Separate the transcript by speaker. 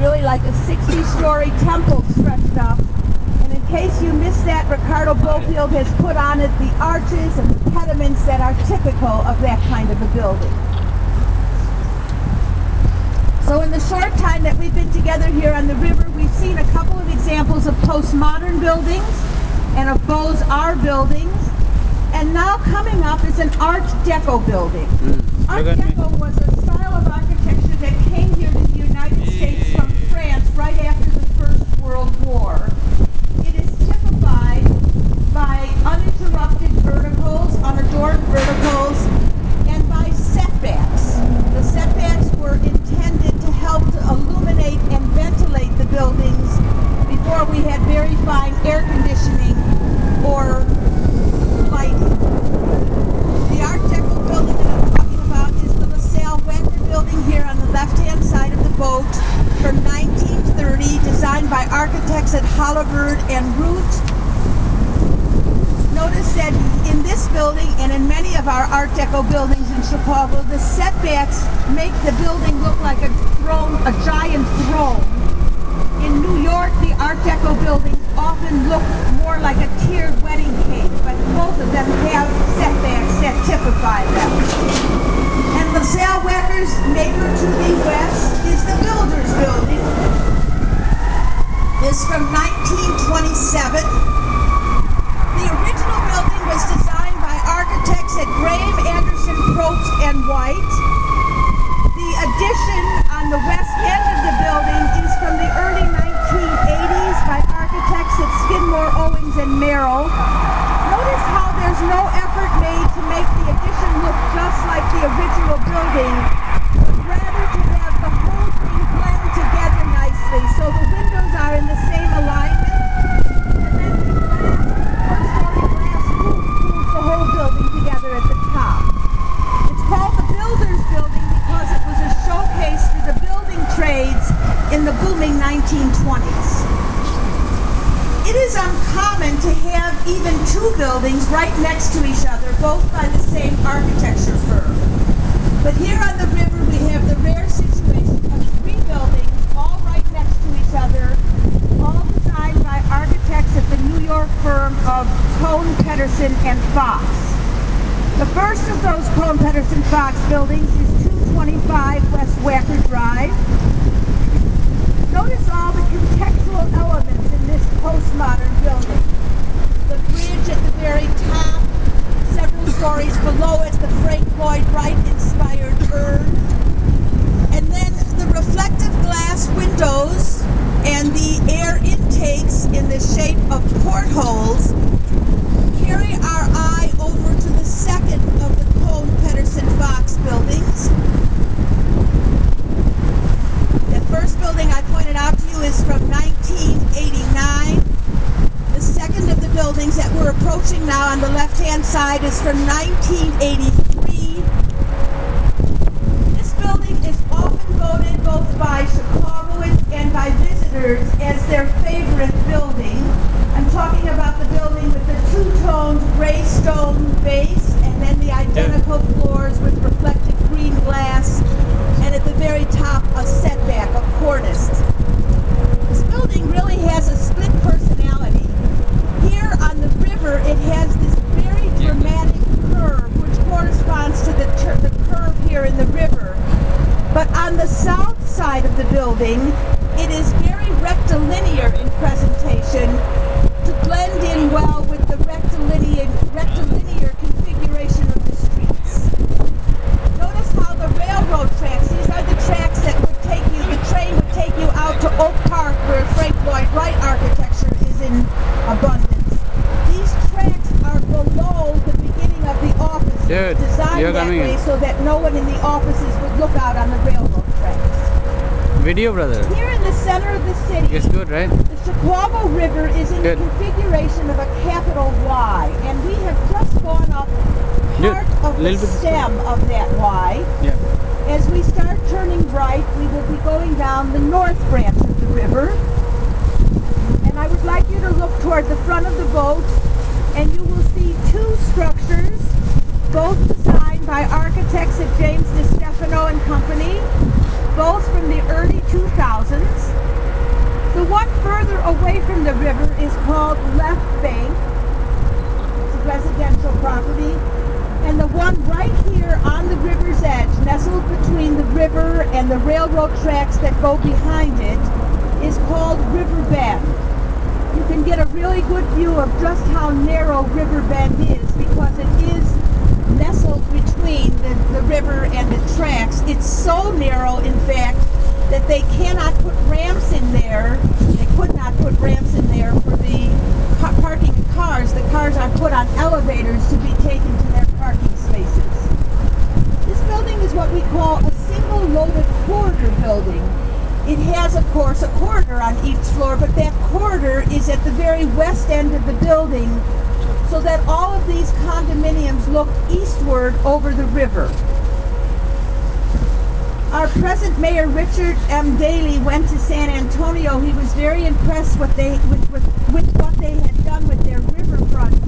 Speaker 1: really like a 60-story temple stretched up. And in case you missed that, Ricardo Bofield has put on it the arches and the pediments that are typical of that kind of a building. So in the short time that we've been together here on the river, we've seen a couple of examples of postmodern buildings and of Beaux-Arts buildings. And now coming up is an Art Deco building. Art Deco was a style of architecture that came here to the United States from France right after the First World War. It is typified by uninterrupted verticals, unadorned verticals, and by setbacks. The setbacks were intended to help to illuminate and ventilate the buildings before we had very fine air conditioning or lighting. The Art Deco building that I'm talking about is the LaSalle building here on the left-hand side of the boat from 1930, designed by architects at Holabird and Root. Notice that in this building and in many of our Art Deco buildings in Chicago, the setbacks make the building look like a throne, a giant throne. In New York, the Art Deco buildings often look more like a tiered wedding cake, but both of them have setbacks that typify them. And LaSalle Wecker's neighbor to the west is the Builders Building. It's from 1927. The original building was designed by architects at Graham, Anderson, Probst, and White. The addition on the west end of the building is from the early 1980s by architects at Skidmore, Owings, and Merrill. Notice how there's no effort made to make the addition look just like the original building, but rather to have the whole thing blend together nicely. So the windows are in the same alignment, and then the one-story glass roof pulls the whole building together at the top. It's called the Builders Building because it was a showcase for the building trades in the booming 1920s. It is uncommon to have even two buildings right next to each other, both by the same architecture firm. But here on the river we have the rare situation of three buildings all right next to each other, all designed by architects at the New York firm of Cohn, Pedersen, and Fox. The first of those Cohn, Pedersen, Fox buildings is 225 West Wacker Drive. Notice all the contextual elements in this postmodern building. The bridge at the very top, several stories below it, the Frank Lloyd Wright-inspired urn, and then the reflective glass windows and the air intakes in the shape of portholes carry our eye over to the second of the Cohn, Pedersen, Fox buildings. The first building I pointed out to you is from 1989. The second of the buildings that we're approaching now on the left-hand side is from 1983. This building is often voted both by Chicagoans and by visitors as their favorite building. I'm talking about the building with the two-toned gray stone base and then the identical floors with reflective green glass, and at the very top a setback, a cornice. This building really has a split personality. Here on the river it has this very dramatic curve which corresponds to the curve here in the river. But on the south side of the building it is very rectilinear in presentation to blend in well with the rectilinear configuration of the streets. Notice how the railroad tracks, these are the tracks that would take you, the train would take you out to Oak Park where Frank Lloyd Wright architecture is in abundance. These tracks are below the beginning of the offices, designed that way so that no one in the offices would look out on the railroad tracks.
Speaker 2: Video, brother.
Speaker 1: Here in the center of the city,
Speaker 2: it's good, right?
Speaker 1: The Chicago River is in the configuration of a capital Y, and we have just gone up part of the stem of that Y.
Speaker 2: Yeah.
Speaker 1: As we start turning right, we will be going down the north branch of the river. And I would like you to look toward the front of the boat, and you will see two structures, both designed by architects at James DiStefano and Company, both from the early 2000s. away from the river is called Left Bank. It's a residential property. And the one right here on the river's edge, nestled between the river and the railroad tracks that go behind it, is called River Bend. You can get a really good view of just how narrow River Bend is because it is nestled between the river and the tracks. It's so narrow, in fact, that they cannot put ramps in there. They could not put ramps in there for the parking cars. The cars are put on elevators to be taken to their parking spaces. This building is what we call a single loaded corridor building. It has, of course, a corridor on each floor, but that corridor is at the very west end of the building, so that all of these condominiums look eastward over the river. Our present mayor, Richard M. Daley, went to San Antonio. He was very impressed with what they had done with their riverfront